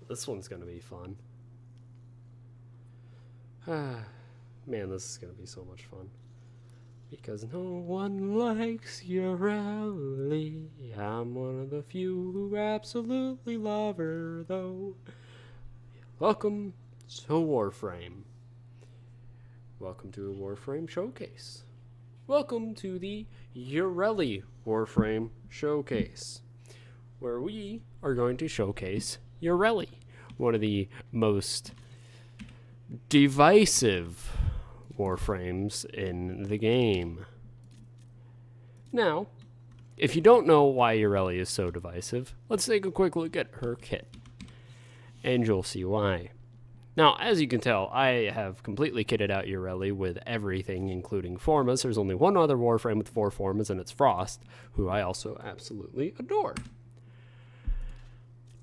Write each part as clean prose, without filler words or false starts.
this one's gonna be fun. Man, this is gonna be so much fun. Because no one likes Yareli. I'm one of the few who absolutely love her, though. Welcome to Warframe. Welcome to a Warframe showcase. Welcome to the Yareli Warframe showcase, where we are going to showcase Yareli, one of the most divisive Warframes in the game. Now, if you don't know why Yareli is so divisive, let's take a quick look at her kit, and you'll see why. Now, as you can tell, I have completely kitted out Yareli with everything, including Formas. There's only one other Warframe with 4 Formas, and it's Frost, who I also absolutely adore.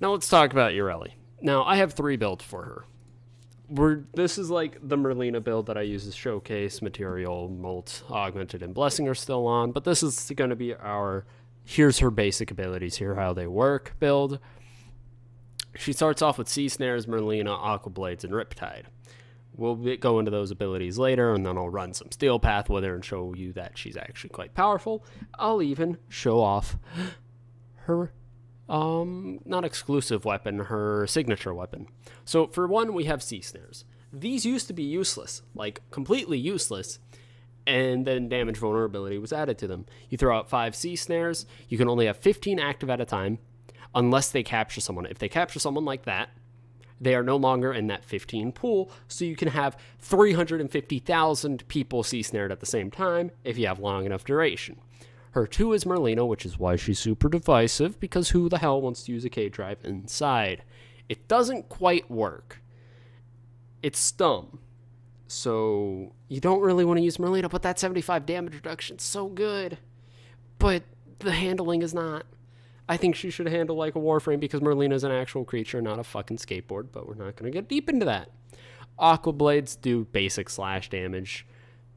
Now, let's talk about Yareli. Now, I have 3 builds for her. This is like the Merlina build that I use as showcase material. Molt, Augmented, and Blessing are still on, but this is going to be our here's her basic abilities, here how they work build. She starts off with Sea Snares, Merlina, Aqua Blades, and Riptide. We'll go into those abilities later, and then I'll run some Steel Path with her and show you that she's actually quite powerful. I'll even show off her not exclusive weapon, her signature weapon. So for one, we have Sea Snares. These used to be useless, like completely useless, and then damage vulnerability was added to them. You throw out 5 Sea Snares, you can only have 15 active at a time, unless they capture someone. If they capture someone like that, they are no longer in that 15 pool, so you can have 350,000 people Sea Snared at the same time if you have long enough duration. Her 2 is Merlina, which is why she's super divisive, because who the hell wants to use a K-Drive inside? It doesn't quite work. It's dumb. So you don't really want to use Merlina, but that 75 damage reduction is so good. But the handling is not. I think she should handle like a Warframe because Merlina is an actual creature, not a fucking skateboard, but we're not going to get deep into that. Aqua Blades do basic slash damage,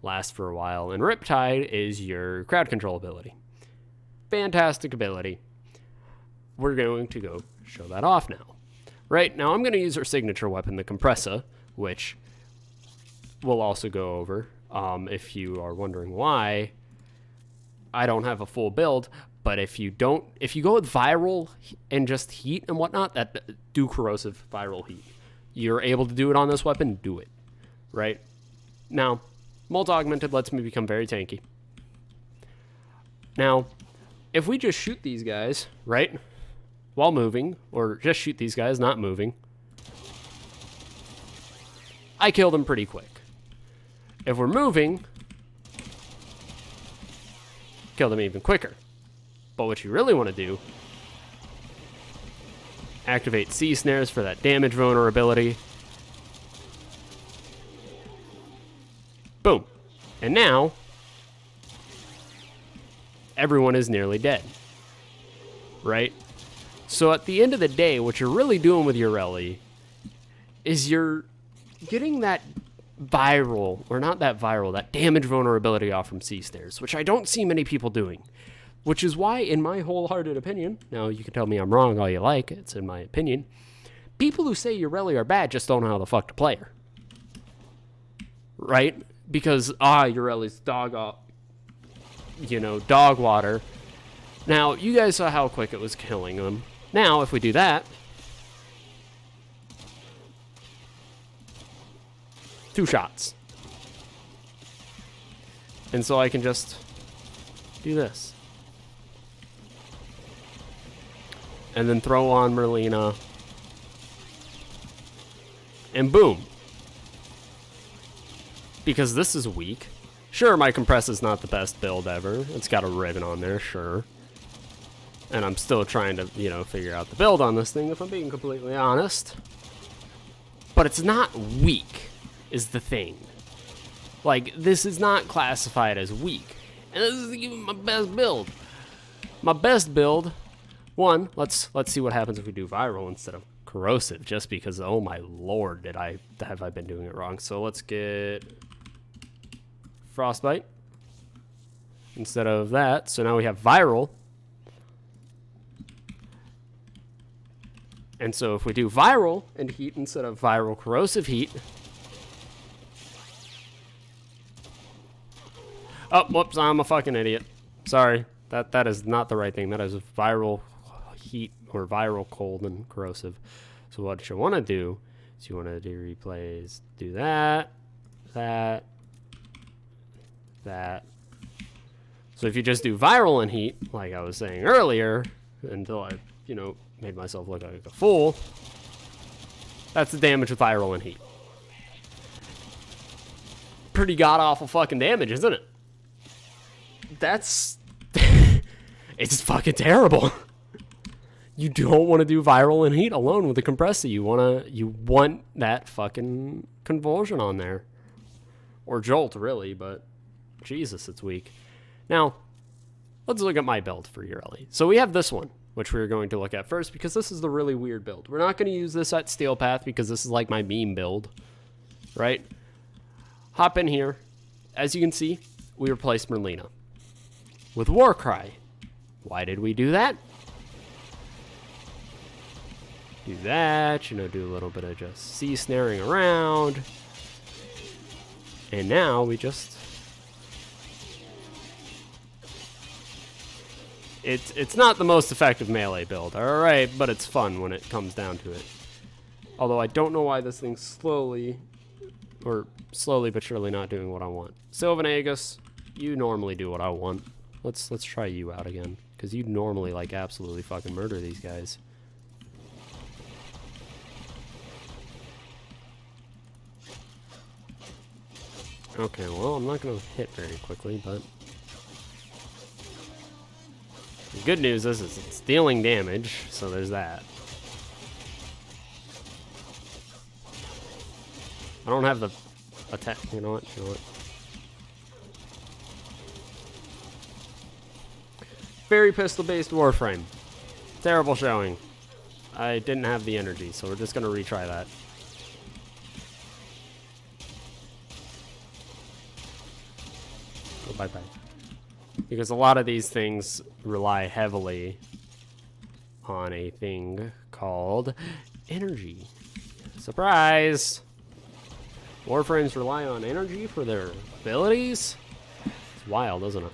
last for a while, and Riptide is your crowd control ability. Fantastic ability. We're going to go show that off now. Right, now I'm going to use her signature weapon, the Compressa, which we'll also go over. If you are wondering why I don't have a full build, but if you go with viral and just heat and whatnot, that do corrosive viral heat. You're able to do it on this weapon, do it. Right? Now, Molt Augmented lets me become very tanky. Now, if we just shoot these guys, right, while moving, or just shoot these guys not moving, I kill them pretty quick. If we're moving, kill them even quicker. But what you really want to do, activate Sea Snares for that damage vulnerability. Boom. And now, everyone is nearly dead. Right? So at the end of the day, what you're really doing with Yareli is you're getting that viral, or not that viral, that damage vulnerability off from Sea Snares, which I don't see many people doing. Which is why, in my wholehearted opinion, now you can tell me I'm wrong all you like, it's in my opinion, people who say Yareli are bad just don't know how the fuck to play her. Right? Because, Yareli's dog water. Now, you guys saw how quick it was killing them. Now, if we do that, 2 shots. And so I can just do this. And then throw on Merlina. And boom. Because this is weak. Sure, my Compress is not the best build ever. It's got a ribbon on there, sure. And I'm still trying to, figure out the build on this thing, if I'm being completely honest. But it's not weak, is the thing. Like, this is not classified as weak. And this is even my best build. My best build, one, let's see what happens if we do viral instead of corrosive, just because, oh my lord, have I been doing it wrong. So let's get Frostbite instead of that. So now we have viral. And so if we do viral and heat instead of viral corrosive heat... Oh, whoops, I'm a fucking idiot. Sorry, that is not the right thing. That is viral heat or viral cold and corrosive. So what you want to do is you want to do replays, do that. So if you just do viral and heat, like I was saying earlier, until I, made myself look like a fool, that's the damage with viral and heat. Pretty god-awful fucking damage, isn't it? That's... it's fucking terrible. You don't want to do viral and heat alone with the compressor. You want that fucking convulsion on there. Or jolt, really, but Jesus, it's weak. Now, let's look at my build for Yareli. So we have this one, which we're going to look at first, because this is the really weird build. We're not going to use this at Steel Path, because this is like my meme build, right? Hop in here. As you can see, we replaced Merlina with Warcry. Why did we do that? Do that, do a little bit of just sea snaring around. And now we just... It's not the most effective melee build, alright, but it's fun when it comes down to it. Although I don't know why this thing's slowly but surely not doing what I want. Sylvan Aegis, you normally do what I want. Let's try you out again, because you normally like absolutely fucking murder these guys. Okay, well, I'm not gonna hit very quickly, but the good news is it's dealing damage, so there's that. I don't have the attack. You know what? Very pistol-based Warframe. Terrible showing. I didn't have the energy, so we're just gonna retry that. Go bye-bye. Because a lot of these things rely heavily on a thing called energy. Surprise! Warframes rely on energy for their abilities? It's wild, isn't it?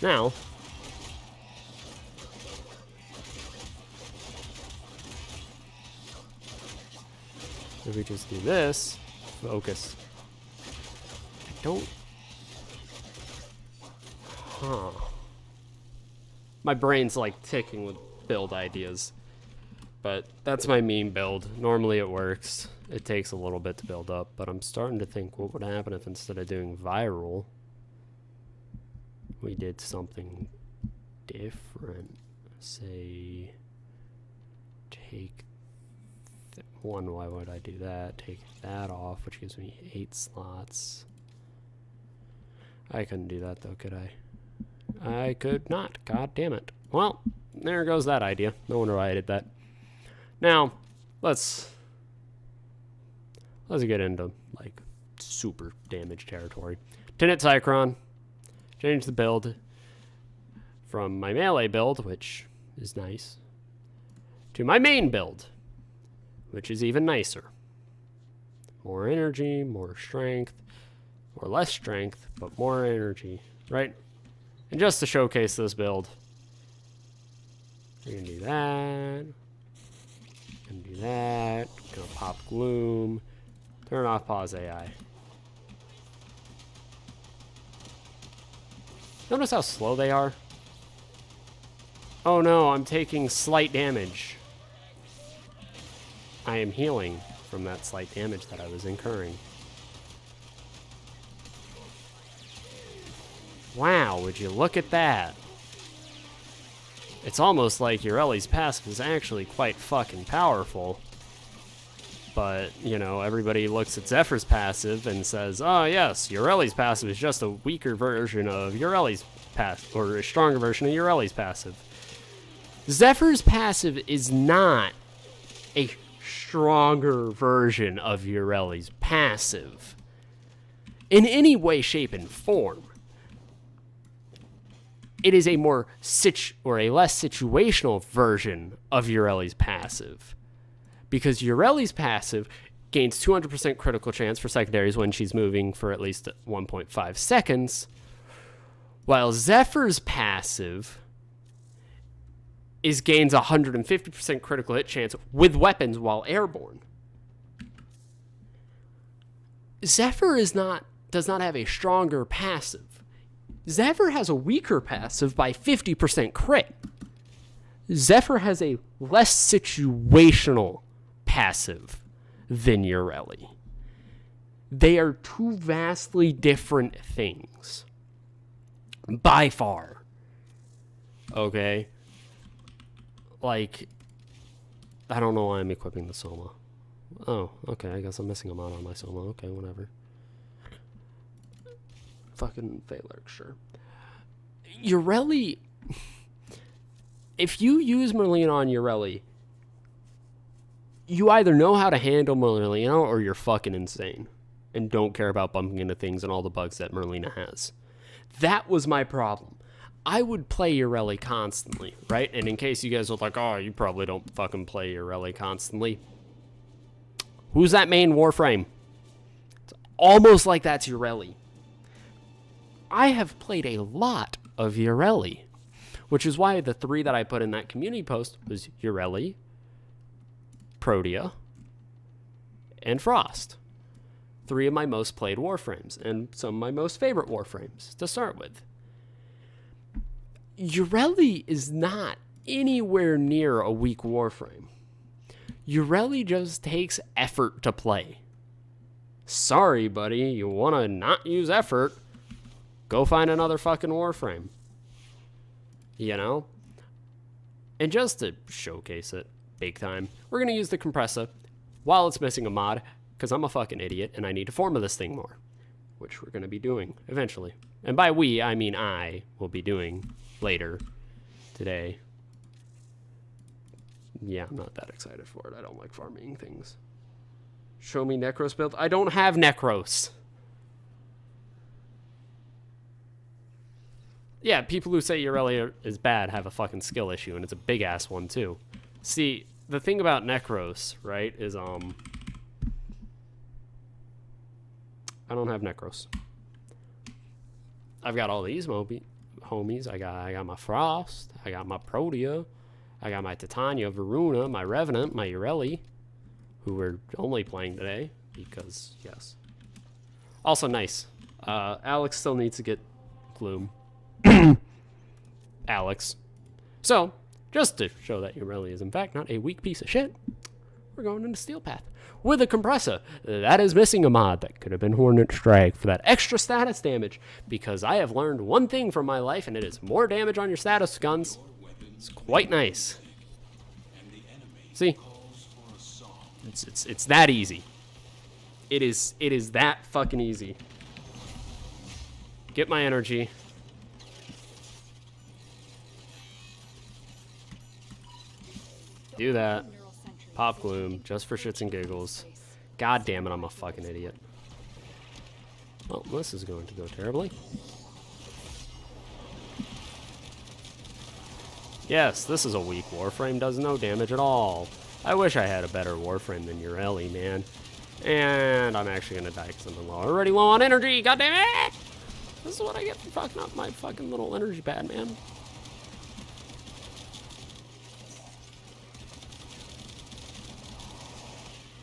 Now, if we just do this, focus. I don't... Huh. My brain's like ticking with build ideas. But that's my meme build. Normally it works. It takes a little bit to build up, but I'm starting to think what would happen if instead of doing viral, we did something different. Say, take one, why would I do that? Take that off, which gives me 8 slots. I couldn't do that though, could I? I could not. God damn it. Well, there goes that idea. No wonder why I did that. Now, let's get into like super damage territory. Tinnet Cycron. Change the build from my melee build, which is nice, to my main build, which is even nicer. More energy, more strength, or less strength, but more energy, right? And just to showcase this build, we're gonna do that, gonna do that, gonna pop Gloom, turn off Pause AI. Notice how slow they are? Oh no, I'm taking slight damage. I am healing from that slight damage that I was incurring. Wow, would you look at that? It's almost like Yareli's passive is actually quite fucking powerful. But, you know, everybody looks at Zephyr's passive and says, oh yes, Yareli's passive is just a weaker version of Yareli's passive, or a stronger version of Yareli's passive. Zephyr's passive is not a stronger version of Yareli's passive in any way, shape, and form. It is a more a less situational version of Yareli's passive. because Yareli's passive gains 200% critical chance for secondaries when she's moving for at least 1.5 seconds, while Zephyr's passive gains 150% critical hit chance with weapons while airborne. Zephyr does not have a stronger passive. Zephyr has a weaker passive by 50% crit. Zephyr has a less situational passive than Yareli. They are two vastly different things. By far. Okay? Like, I don't know why I'm equipping the Soma. Oh, okay, I guess I'm missing a mod on my Soma. Okay, whatever. Fucking Phalark, sure. Yareli... If you use Merlina on Yareli, you either know how to handle Merlina or you're fucking insane and don't care about bumping into things and all the bugs that Merlina has. That was my problem. I would play Yareli constantly, right? And in case you guys are like, oh, you probably don't fucking play Yareli constantly. Who's that main Warframe? It's almost like that's Yareli. I have played a lot of Yareli, which is why the 3 that I put in that community post was Yareli, Protea, and Frost. 3 of my most played Warframes, and some of my most favorite Warframes to start with. Yareli is not anywhere near a weak Warframe. Yareli just takes effort to play. Sorry, buddy, you want to not use effort, go find another fucking Warframe. You know? And just to showcase it big time, we're going to use the compressor while it's missing a mod, because I'm a fucking idiot and I need to forma this thing more, which we're going to be doing eventually. And by we, I mean I will be doing later today. Yeah, I'm not that excited for it. I don't like farming things. Show me Necros build. I don't have Necros. Yeah, people who say Yareli is bad have a fucking skill issue, and it's a big-ass one, too. See, the thing about Necros, right, is, I don't have Necros. I've got all these homies. I got my Frost. I got my Protea. I got my Titania, Varuna, my Revenant, my Yareli, who we're only playing today, because, yes. Also, nice. Alex still needs to get Gloom. Alex. So, just to show that Yareli is in fact not a weak piece of shit, we're going into Steel Path with a compressor that is missing a mod that could have been Hornet Strike for that extra status damage, because I have learned one thing from my life, and it is more damage on your status guns. It's quite nice. See? It's that easy. It is that fucking easy. Get my energy. Do that. Pop Gloom, just for shits and giggles. God damn it, I'm a fucking idiot. Well, this is going to go terribly. Yes, this is a weak Warframe, does no damage at all. I wish I had a better Warframe than Yareli, man. And I'm actually going to die because I'm already low on energy, god damn it! This is what I get for fucking up my fucking little energy pad, man.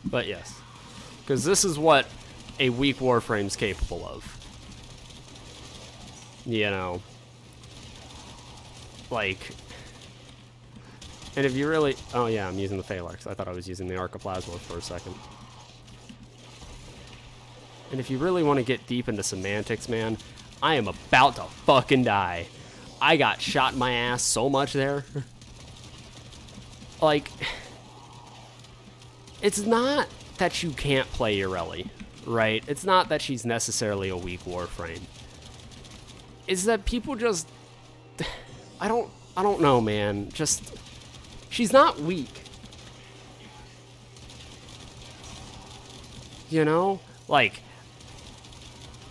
But yes, because this is what a weak Warframe's capable of. You know, like, and if you really, oh yeah, I'm using the Phalarks. I thought I was using the Archoplasma for a second. And if you really want to get deep into semantics, man, I am about to fucking die. I got shot in my ass so much there. Like, it's not that you can't play Yareli, right? It's not that she's necessarily a weak Warframe. It's that people just, I don't know, man. Just, she's not weak. You know? Like,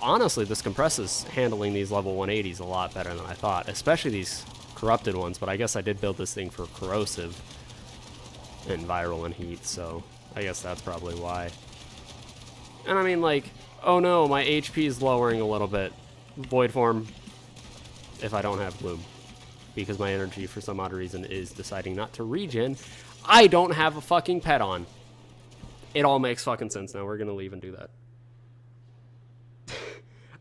honestly, this Compressa's handling these level 180s a lot better than I thought, especially these corrupted ones, but I guess I did build this thing for corrosive. and viral and heat, so I guess that's probably why. And I mean, like, oh no, my HP is lowering a little bit. Void form if I don't have bloom, because my energy for some odd reason is deciding not to regen. I don't have a fucking pet on. It all makes fucking sense now. We're gonna leave and do that.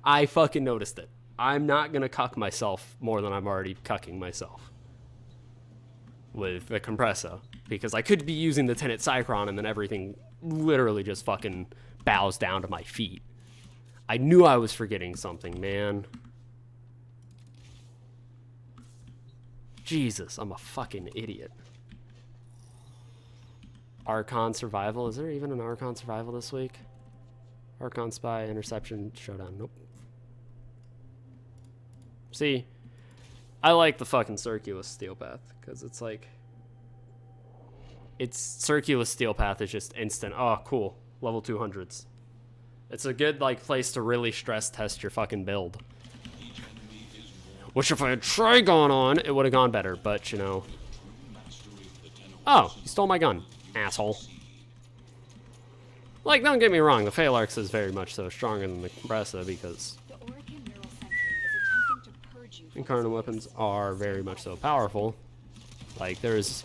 I fucking noticed it. I'm not gonna cuck myself more than I'm already cucking myself with the compressor, because I could be using the Tenet Cycron and then everything literally just fucking bows down to my feet. I knew I was forgetting something, man. Jesus, I'm a fucking idiot. Archon Survival. Is there even an Archon Survival this week? Archon Spy, Interception, Showdown. Nope. See, I like the fucking Circulus Steel Path, because it's like... It's Circulus Steel Path is just instant. Oh, cool. Level 200s. It's a good, like, place to really stress test your fucking build. Which if I had Trigon on, it would have gone better, but, you know... Oh, you stole my gun, asshole. Like, don't get me wrong, the Phalanx is very much so stronger than the Compressor, because... Incarnate weapons are very much so powerful. Like, there's...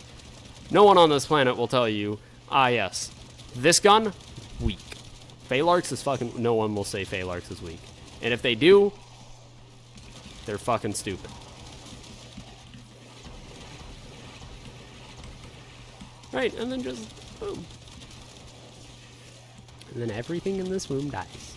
No one on this planet will tell you, ah, yes, this gun, weak. Phalanx is fucking... No one will say Phalanx is weak. And if they do, they're fucking stupid. Right, and then just boom. And then everything in this room dies.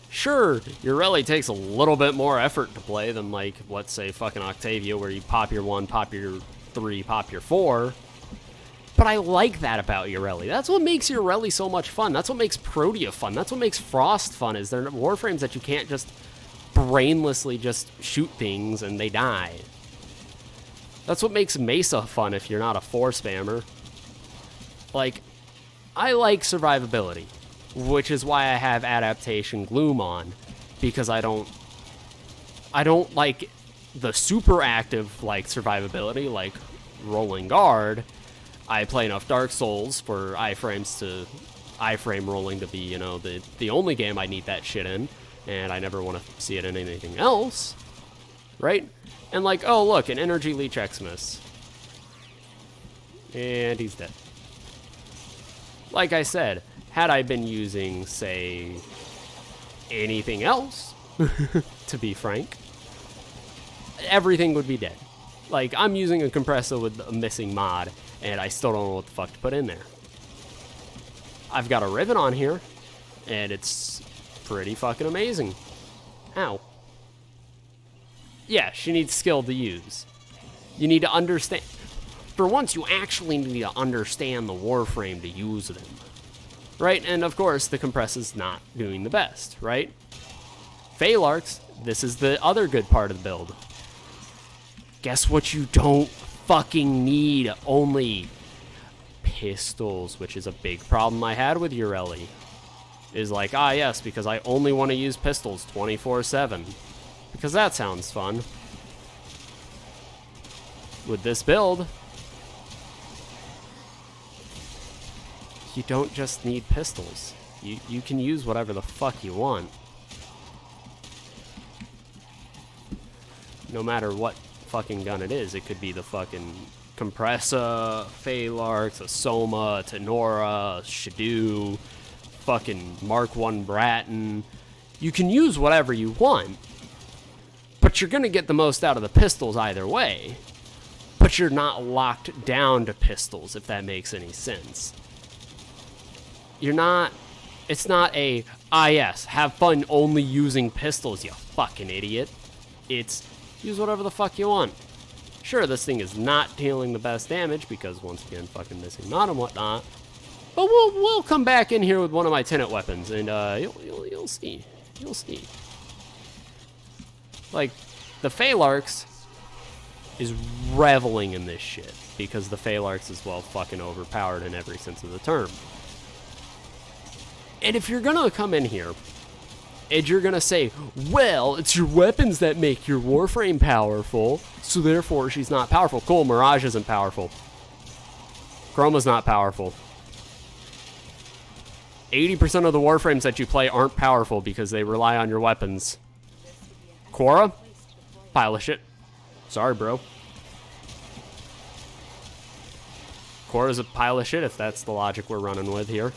Sure, Yareli takes a little bit more effort to play than, like, let's say fucking Octavia, where you pop your 1, pop your 3, pop your 4. But I like that about Yareli. That's what makes Yareli so much fun. That's what makes Protea fun. That's what makes Frost fun, is they're Warframes that you can't just brainlessly just shoot things and they die. That's what makes Mesa fun if you're not a 4 spammer. Like, I like survivability, which is why I have Adaptation Gloom on, because I don't like the super active, like, survivability, like Rolling Guard. I play enough Dark Souls for iframe rolling to be, you know, the only game I need that shit in, and I never want to see it in anything else, right? And like, oh look, an Energy Leech Xmas. And he's dead. Like I said, had I been using, say, anything else, to be frank, everything would be dead. Like, I'm using a compressor with a missing mod, and I still don't know what the fuck to put in there. I've got a Riven on here, and it's pretty fucking amazing. Ow. Yeah, she needs skill to use. You need to understand... For once, you actually need to understand the Warframe to use them. Right? And of course, the Compressor's not doing the best, right? Phalanx, this is the other good part of the build. Guess what you don't fucking need? Only pistols, which is a big problem I had with Yareli. Is like, ah yes, because I only want to use pistols 24/7. Because that sounds fun. With this build, you don't just need pistols. You can use whatever the fuck you want. No matter what fucking gun it is. It could be the fucking Compressor, Phalanx, a Soma, a Tenora, a Shadoo, fucking Mark 1 Bratton. You can use whatever you want, but you're gonna get the most out of the pistols either way. But you're not locked down to pistols, if that makes any sense. You're not... It's not a, ah yes, have fun only using pistols, you fucking idiot. It's, use whatever the fuck you want. Sure, this thing is not dealing the best damage, because once again, fucking missing mod and whatnot. But we'll come back in here with one of my Tenet weapons, and you'll see. You'll see. Like, the Phalanx is reveling in this shit, because the Phalanx is, well, fucking overpowered in every sense of the term. And if you're gonna come in here, and you're gonna say, well, it's your weapons that make your Warframe powerful, so therefore she's not powerful. Cool, Mirage isn't powerful. Chroma's not powerful. 80% of the Warframes that you play aren't powerful because they rely on your weapons. Korra? Pile of shit. Sorry, bro. Korra's a pile of shit if that's the logic we're running with here.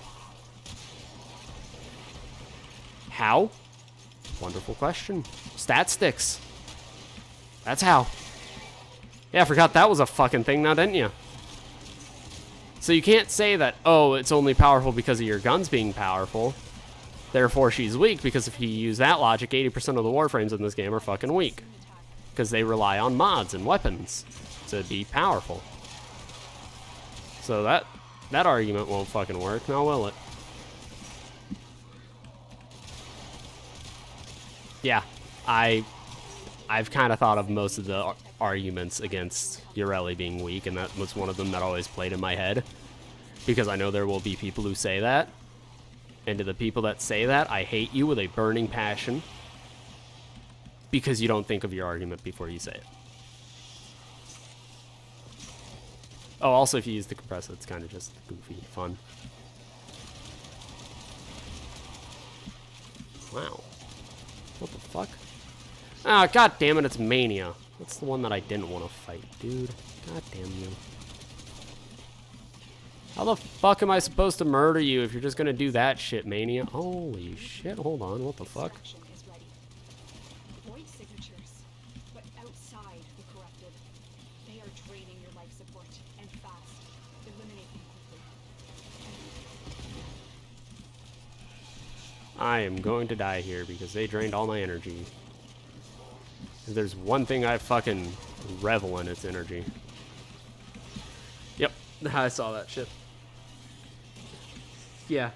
How? Wonderful question. Stat sticks. That's how. Yeah, I forgot that was a fucking thing now, didn't you? So you can't say that, oh, it's only powerful because of your guns being powerful. Therefore, she's weak, because if you use that logic, 80% of the Warframes in this game are fucking weak. Because they rely on mods and weapons to be powerful. So that argument won't fucking work, now will it? Yeah, I've kind of thought of most of the arguments against Yareli being weak, and that was one of them that always played in my head. Because I know there will be people who say that. And to the people that say that, I hate you with a burning passion. Because you don't think of your argument before you say it. Oh, also if you use the compressor, it's kind of just goofy fun. Wow. What the fuck? Ah, god damn it, it's Mania. That's the one that I didn't want to fight, dude. God damn you. How the fuck am I supposed to murder you if you're just gonna do that shit, Mania? Holy shit, hold on, what the fuck? I am going to die here because they drained all my energy. If there's one thing I fucking revel in, it's energy. Yep, I saw that shit. Yeah.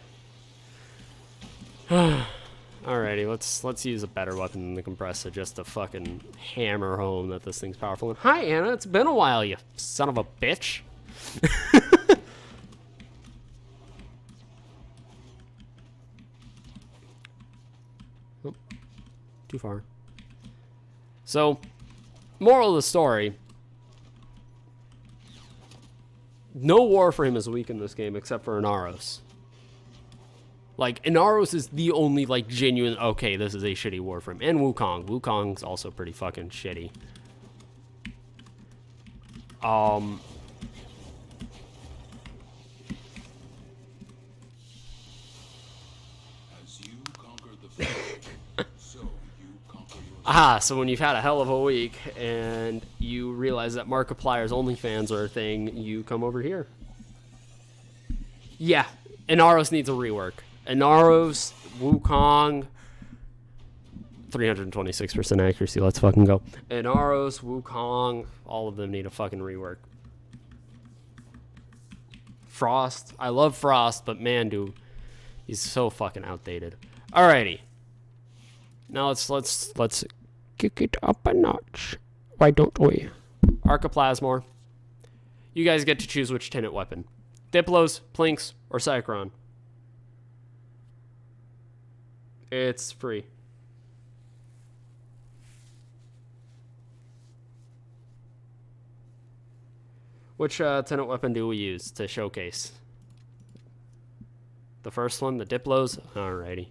Alrighty, let's use a better weapon than the compressor just to fucking hammer home that this thing's powerful. And hi Anna, it's been a while, you son of a bitch. Oh, too far. So, moral of the story. No Warframe is weak in this game except for Inaros. Like, Inaros is the only, like, genuine, okay, this is a shitty Warframe. And Wukong. Wukong's also pretty fucking shitty. So when you've had a hell of a week and you realize that Markiplier's OnlyFans are a thing, you come over here. Yeah, Inaros needs a rework. Inaros, Wukong, 326% accuracy, let's fucking go. Inaros, Wukong, all of them need a fucking rework. Frost, I love Frost, but man, dude, he's so fucking outdated. Alrighty. Now let's kick it up a notch. Why don't we? Archiplasmor. You guys get to choose which Tenant weapon. Diplos, Plinks, or Cycron. It's free. Which Tenant weapon do we use to showcase? The first one, the Diplos? Alrighty.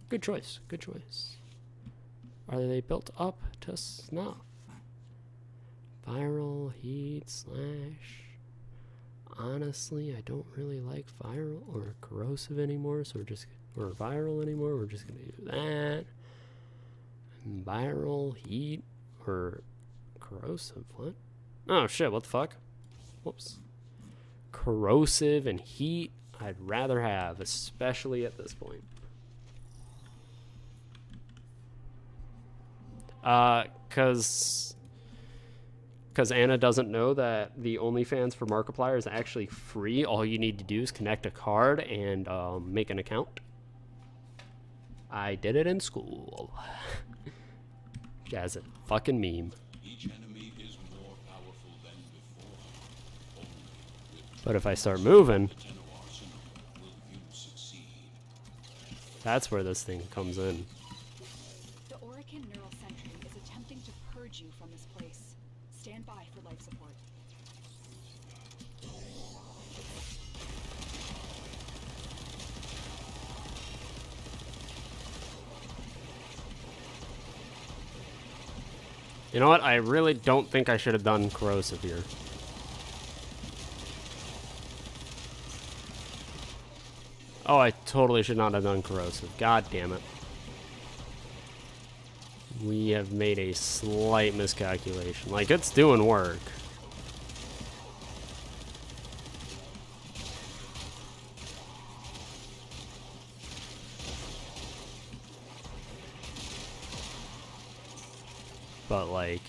Good choice, good choice. Are they built up to snuff? Viral, heat, slash. Honestly, I don't really like viral or corrosive anymore, so or viral anymore. We're just gonna do that. And viral, heat, or corrosive. What? Oh shit! What the fuck? Whoops. Corrosive and heat, I'd rather have, especially at this point. Cause Anna doesn't know that the OnlyFans for Markiplier is actually free. All you need to do is connect a card and make an account. I did it in school. As a fucking meme. Each enemy is more powerful than before. But if I start moving, that's where this thing comes in. You from this place. Stand by for life support. You know what? I really don't think I should have done corrosive here. Oh, I totally should not have done corrosive. God damn it. We have made a slight miscalculation. Like, it's doing work. But, like,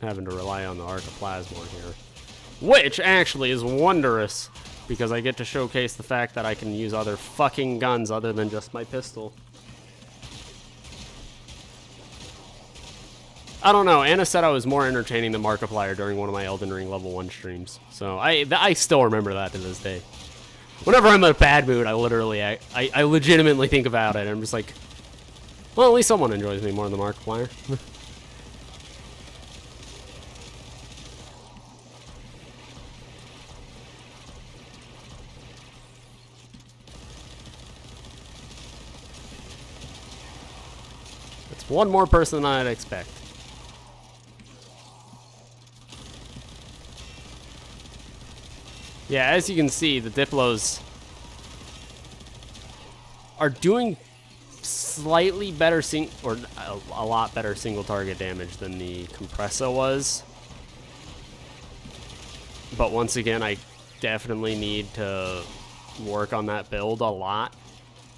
having to rely on the Arcoplasmor here. Which actually is wondrous, because I get to showcase the fact that I can use other fucking guns other than just my pistol. I don't know, Anna said I was more entertaining than Markiplier during one of my Elden Ring level 1 streams. So I still remember that to this day. Whenever I'm in a bad mood, I legitimately think about it. I'm just like, well, at least someone enjoys me more than Markiplier. It's one more person than I'd expect. Yeah, as you can see, the Diplos are doing slightly better a lot better single target damage than the Compressor was. But once again, I definitely need to work on that build a lot.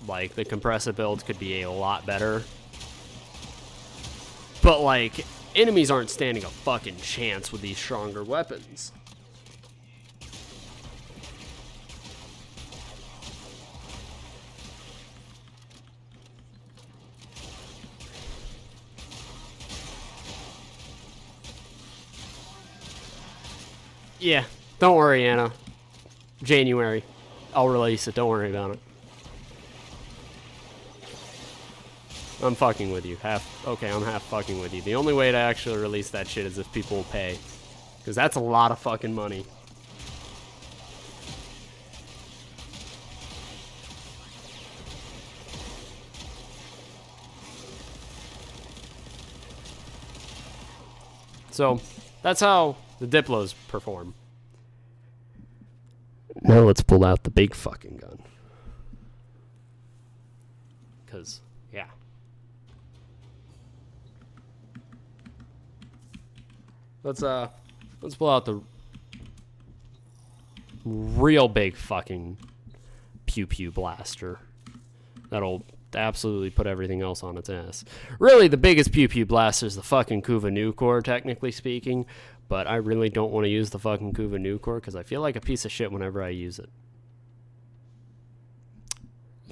Like, the Compressor build could be a lot better. But, like, enemies aren't standing a fucking chance with these stronger weapons. Yeah, don't worry, Anna. January. I'll release it, don't worry about it. I'm fucking with you. Okay, I'm half fucking with you. The only way to actually release that shit is if people will pay. Because that's a lot of fucking money. So, that's how the Diplos perform. Now let's pull out the big fucking gun. Because, yeah. Let's pull out the real big fucking pew pew blaster. That'll absolutely put everything else on its ass. Really, the biggest pew pew blaster is the fucking Kuva Nucor, technically speaking. But I really don't want to use the fucking Kuva Nucor because I feel like a piece of shit whenever I use it.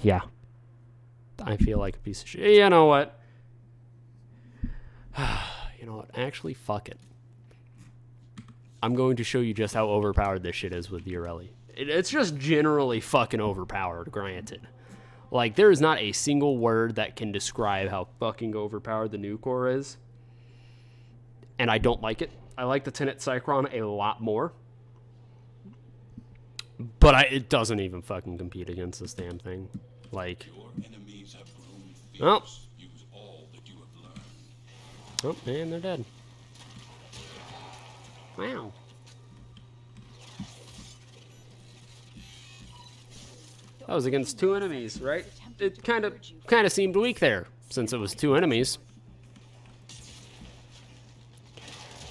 Yeah. I feel like a piece of shit. You know what? You know what? Actually, fuck it. I'm going to show you just how overpowered this shit is with Yareli. It's just generally fucking overpowered, granted. Like, there is not a single word that can describe how fucking overpowered the Nucor is. And I don't like it. I like the Tenet Cycron a lot more. But it doesn't even fucking compete against this damn thing. Like, oh. Oh, man, they're dead. Wow. That was against 2 enemies, right? It kind of seemed weak there, since it was 2 enemies.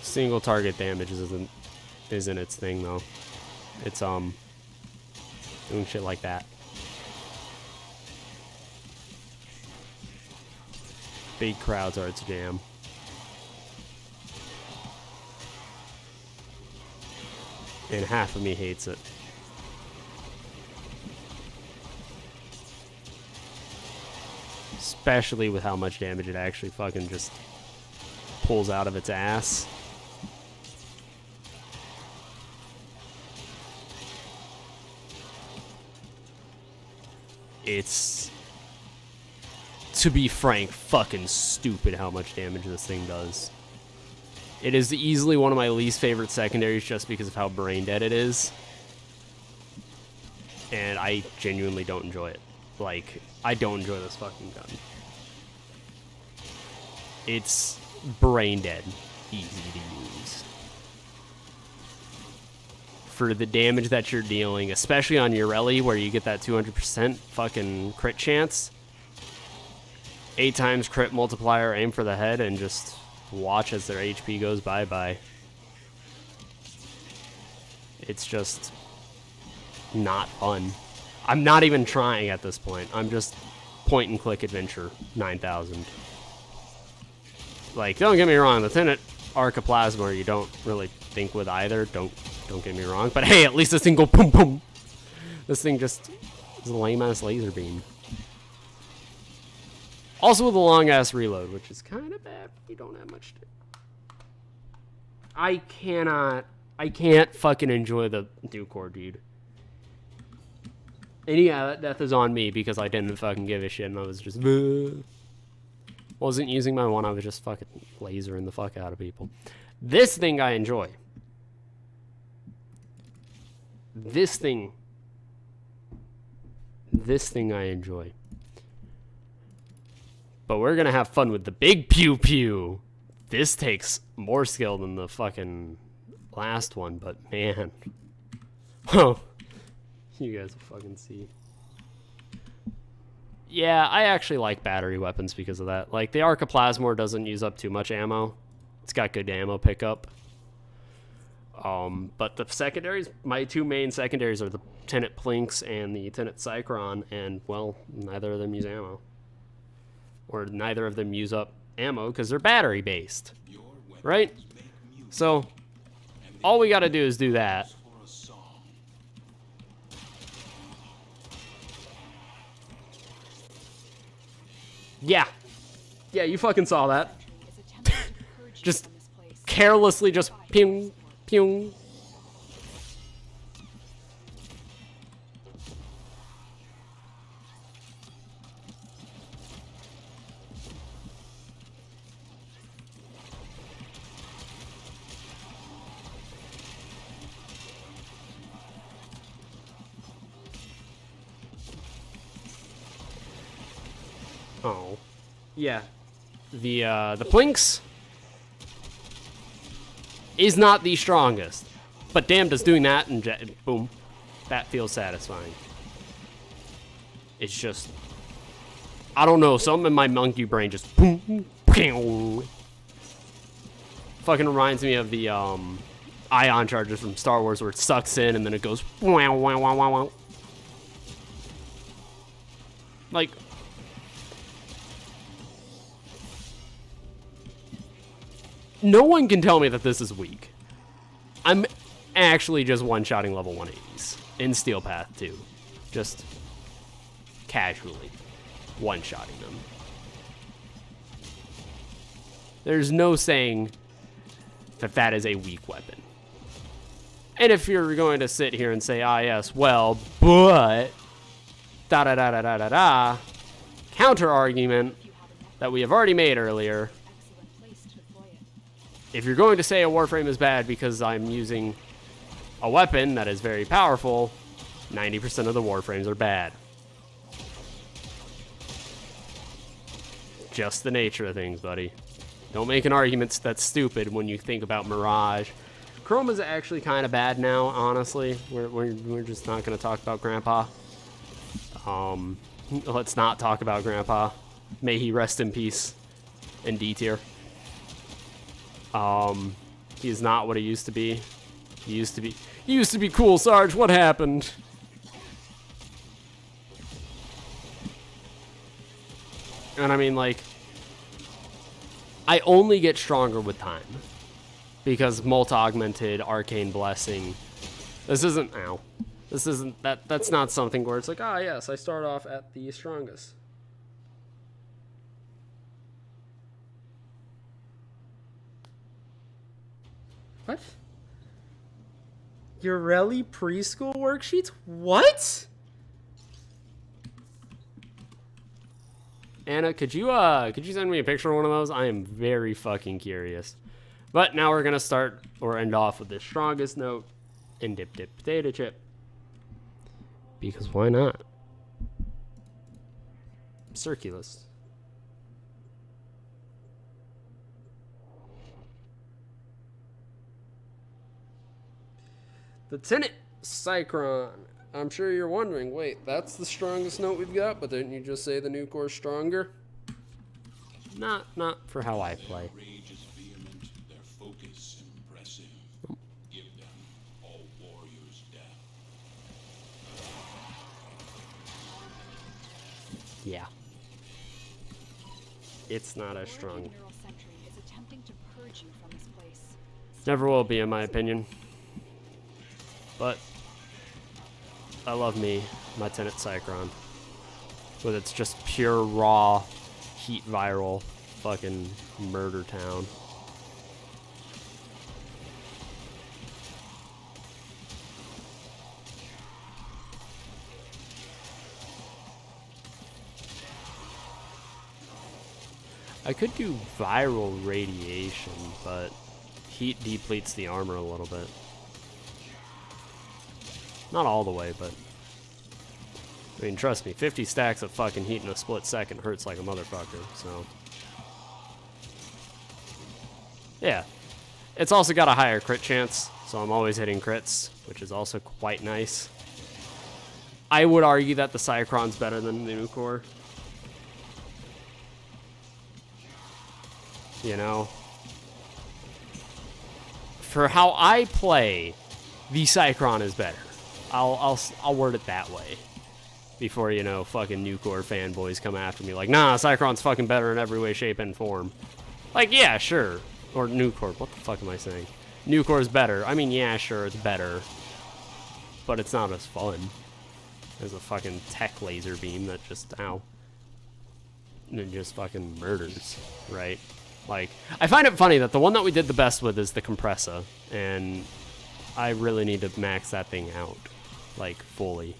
Single target damage isn't its thing though. It's doing shit like that. Big crowds are its jam. And half of me hates it. Especially with how much damage it actually fucking just pulls out of its ass. It's, to be frank, fucking stupid how much damage this thing does. It is easily one of my least favorite secondaries just because of how brain dead it is. And I genuinely don't enjoy it. Like, I don't enjoy this fucking gun. It's brain dead easy to use. For the damage that you're dealing, especially on Yareli, where you get that 200% fucking crit chance. 8 times crit multiplier, aim for the head, and just watch as their HP goes bye-bye. It's just not fun. I'm not even trying at this point. I'm just point and click adventure 9000. Like, don't get me wrong, the Tenet Archiplasma you don't really think with either. Don't get me wrong. But hey, at least this thing go boom boom. This thing just is a lame ass laser beam. Also with a long ass reload, which is kind of bad. You don't have much to. I can't fucking enjoy the Ducor, dude. And yeah, that death is on me because I didn't fucking give a shit and I was just wasn't using my one, I was just fucking lasering the fuck out of people. This thing I enjoy. This thing I enjoy. But we're gonna have fun with the big pew pew. This takes more skill than the fucking last one, but man. Oh. You guys will fucking see. Yeah, I actually like battery weapons because of that. Like, the Archiplasmor doesn't use up too much ammo. It's got good ammo pickup. But the secondaries, my 2 main secondaries are the Tenet Plinks and the Tenet Cycron, and, well, neither of them use ammo. Or neither of them use up ammo because they're battery-based. Right? So, all we gotta do is do that. Yeah. Yeah, you fucking saw that. Just carelessly just ping, ping. Oh. Yeah. The Plinks is not the strongest. But damn, does doing that and boom, that feels satisfying. It's just, I don't know, something in my monkey brain just boom, pew. Fucking reminds me of the ion charges from Star Wars where it sucks in and then it goes wow, wow, wow, wow, wow. Like, no one can tell me that this is weak. I'm actually just one-shotting level 180s in Steel Path 2. Just casually one-shotting them. There's no saying that that is a weak weapon. And if you're going to sit here and say, ah, yes, well, but da-da-da-da-da-da-da, counter-argument that we have already made earlier. If you're going to say a Warframe is bad because I'm using a weapon that is very powerful, 90% of the Warframes are bad. Just the nature of things, buddy. Don't make an argument that's stupid when you think about Mirage. Chroma's actually kind of bad now, honestly. We're just not going to talk about Grandpa. Let's not talk about Grandpa. May he rest in peace in D tier. He's not what he used to be. He used to be cool, Sarge. What happened? And I mean, like, I only get stronger with time because multi-augmented arcane blessing. This isn't that's not something where it's like, ah, yes, I start off at the strongest. What? Yareli preschool worksheets? What? Anna, could you send me a picture of one of those? I am very fucking curious. But now we're gonna start or end off with the strongest note in Dip Dip Potato Chip. Because why not? Circulus. The Tenant Cycron. I'm sure you're wondering, wait, that's the strongest note we've got, but didn't you just say the new core's stronger? Not for how I play. Yeah. It's not as strong. Never will be, in my opinion. But I love my Tenant Cycron. With its just pure, raw, heat viral fucking murder town. I could do viral radiation, but heat depletes the armor a little bit. Not all the way, but I mean, trust me, 50 stacks of fucking heat in a split second hurts like a motherfucker, so. Yeah. It's also got a higher crit chance, so I'm always hitting crits, which is also quite nice. I would argue that the Cycron's better than the new core. You know? For how I play, the Cycron is better. I'll word it that way. Before, you know, fucking new core fanboys come after me like, nah, Cycron's fucking better in every way, shape, and form. Like, yeah, sure. Or new core, what the fuck am I saying? New core's better. I mean, yeah, sure, it's better. But it's not as fun as a fucking tech laser beam that just, ow. And it just fucking murders, right? Like, I find it funny that the one that we did the best with is the compressor, and I really need to max that thing out, like, fully.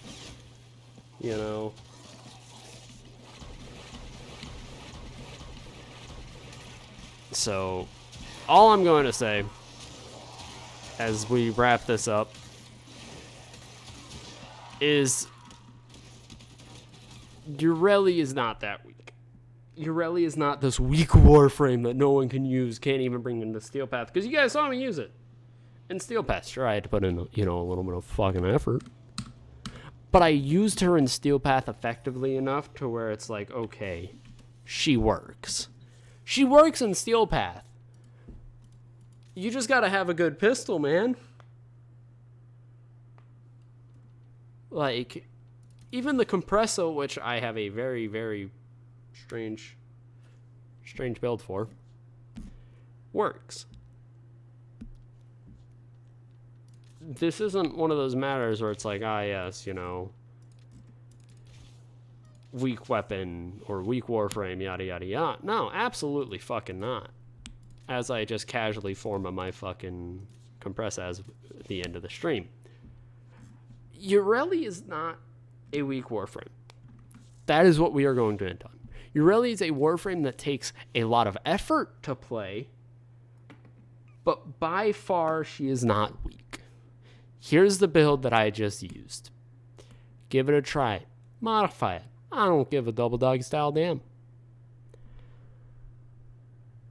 You know? So, all I'm going to say, as we wrap this up, is Yareli is not that weak. Yareli is not this weak Warframe that no one can use, can't even bring into Steel Path, because you guys saw me use it. In Steel Path, sure, I had to put in, you know, a little bit of fucking effort. But I used her in Steel Path effectively enough to where it's like, okay, she works. She works in Steel Path. You just gotta have a good pistol, man. Like, even the compressor, which I have a very, very strange build for, works. This isn't one of those matters where it's like, ah, yes, you know, weak weapon or weak Warframe, yada, yada, yada. No, absolutely fucking not. As I just casually form on my fucking compress as at the end of the stream. Yareli is not a weak Warframe. That is what we are going to end on. Yareli is a Warframe that takes a lot of effort to play, but by far she is not weak. Here's the build that I just used. Give it a try. Modify it. I don't give a double dog style damn.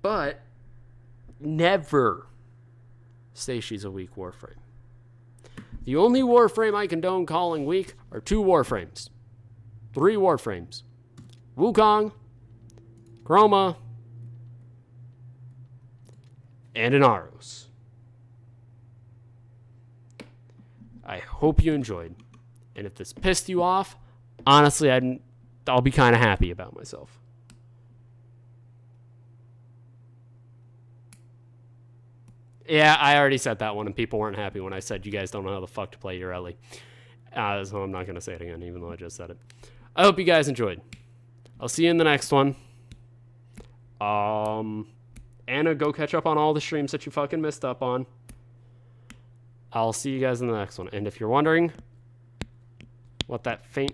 But never say she's a weak Warframe. The only Warframe I condone calling weak are 2 Warframes. 3 Warframes. Wukong, Chroma, and an Aros. I hope you enjoyed. And if this pissed you off, honestly, I'll be kind of happy about myself. Yeah, I already said that one, and people weren't happy when I said you guys don't know how the fuck to play Yareli. So I'm not going to say it again, even though I just said it. I hope you guys enjoyed. I'll see you in the next one. Anna, go catch up on all the streams that you fucking missed up on. I'll see you guys in the next one. And if you're wondering what that faint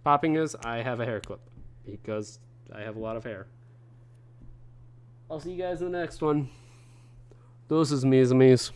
popping is, I have a hair clip because I have a lot of hair. I'll see you guys in the next one. Deuces, me's.